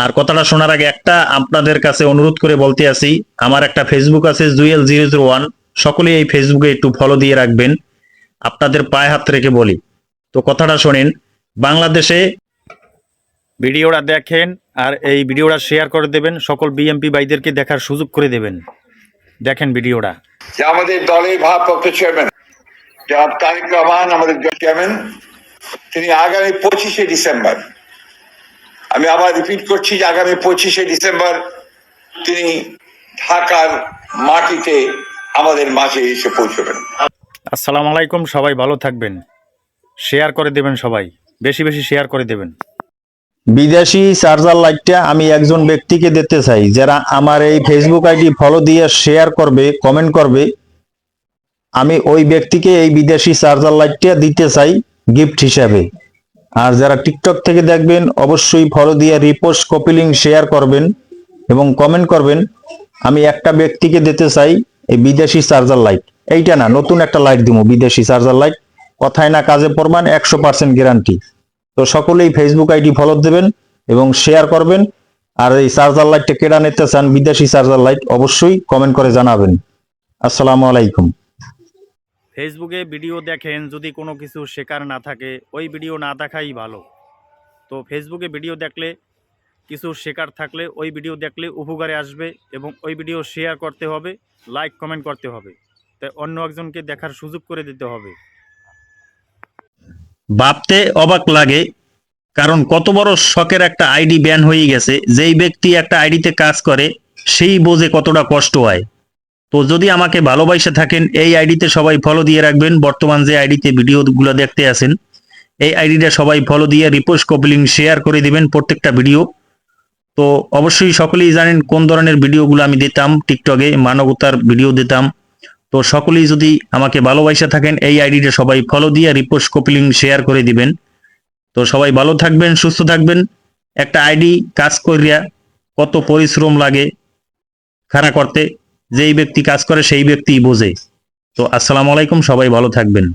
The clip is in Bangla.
আর কথাটা শোনার আগে একটা আপনাদের কাছে অনুরোধ করে বলতে আছি, আমার একটা ফেসবুক আছে জুয়েল001, সকলেই এই ফেসবুকে একটু ফলো দিয়ে রাখবেন, আপনাদের পায়ে হাত রেখে বলি। তো কথাটা শোনেন, বাংলাদেশে ভিডিওটা দেখেন আর এই ভিডিওটা শেয়ার করে দেবেন, সকল বিএমপি ভাইদেরকে দেখার সুযোগ করে দেবেন। দেখেন ভিডিওটা। যে আমাদের দলের ভারপ্রাপ্ত চেয়ারম্যান জনাব তারেক রহমান, আমাদের চেয়ারম্যান, তিনি আগামী 25শে ডিসেম্বর, আমি আবার রিপিট করছি যে আগামী 25শে ডিসেম্বর তিনি ঢাকার মাটিতে আমাদের মাঝে এসে পৌঁছবেন। আসসালামু আলাইকুম, সবাই ভালো থাকবেন, শেয়ার করে দেবেন, সবাই বেশি বেশি শেয়ার করে দেবেন। বিদেশি চার্জার লাইটটা আমি একজন ব্যক্তিকে দিতে চাই, যারা আমার এই ফেসবুক আইডি ফলো দিয়ে শেয়ার করবে, কমেন্ট করবে, আমি ওই ব্যক্তিকে এই বিদেশি চার্জার লাইটটা দিতে চাই গিফট হিসাবে। আর যারা টিকটক থেকে দেখবেন অবশ্যই ফলো দিয়ে রিপোস্ট, কপি লিংক শেয়ার করবেন এবং কমেন্ট করবেন। আমি একটা ব্যক্তিকে দিতে চাই এই বিদেশি চার্জার লাইট, এইটা না, নতুন একটা লাইট দিব, বিদেশি চার্জার লাইট, কথায় না কাজে প্রমাণ, 100% গ্যারান্টি। তো সকলেই ফেসবুক আইডি ফলো দেবেন এবং শেয়ার করবেন। আর এই চার্জার লাইটটা কেডা নিতে চান, বিদেশি চার্জার লাইট, অবশ্যই কমেন্ট করে জানাবেন। আসসালামু আলাইকুম। ফেসবুকে ভিডিও দেখেন, যদি কোনো কিছু শেখার না থাকে ওই ভিডিও না দেখাই ভালো। তো ফেসবুকে ভিডিও দেখলে কিছু শেখার থাকলে ওই ভিডিও দেখলে উপকারে আসবে এবং ওই ভিডিও শেয়ার করতে হবে, লাইক কমেন্ট করতে হবে, তাই অন্য একজনকে দেখার সুযোগ করে দিতে হবে। ভাবতে অবাক লাগে, কারণ কত বড় শখের একটা আইডি ব্যান হয়ে গেছে। যেই ব্যক্তি একটা আইডিতে কাজ করে সেই বোঝে কতটা কষ্ট হয়। তো যদি আমাকে ভালোবাসে থাকেন এই আইডিতে সবাই ফলো দিয়ে রাখবেন। বর্তমান যে আইডিতে ভিডিওগুলো দেখতে আছেন এই আইডিটা সবাই ফলো দিয়ে রিপোস্ট, কপি লিংক শেয়ার করে দিবেন প্রত্যেকটা ভিডিও। তো অবশ্যই সকলেই জানেন কোন ধরনের ভিডিওগুলো আমি দিতাম, টিকটকে মানবতার ভিডিও দিতাম। তো সকলেই যদি আমাকে ভালোবাসে থাকেন এই আইডিটা সবাই ফলো দিয়ে রিপোস্ট, কপি লিংক শেয়ার করে দিবেন। তো সবাই ভালো থাকবেন, সুস্থ থাকবেন। একটা আইডি কাজ করিয়া কত পরিশ্রম লাগে খাড়া করতে, যেই ব্যক্তি কাজ করে সেই ব্যক্তিই বোঝে। তো আসসালামু আলাইকুম, সবাই ভালো থাকবেন।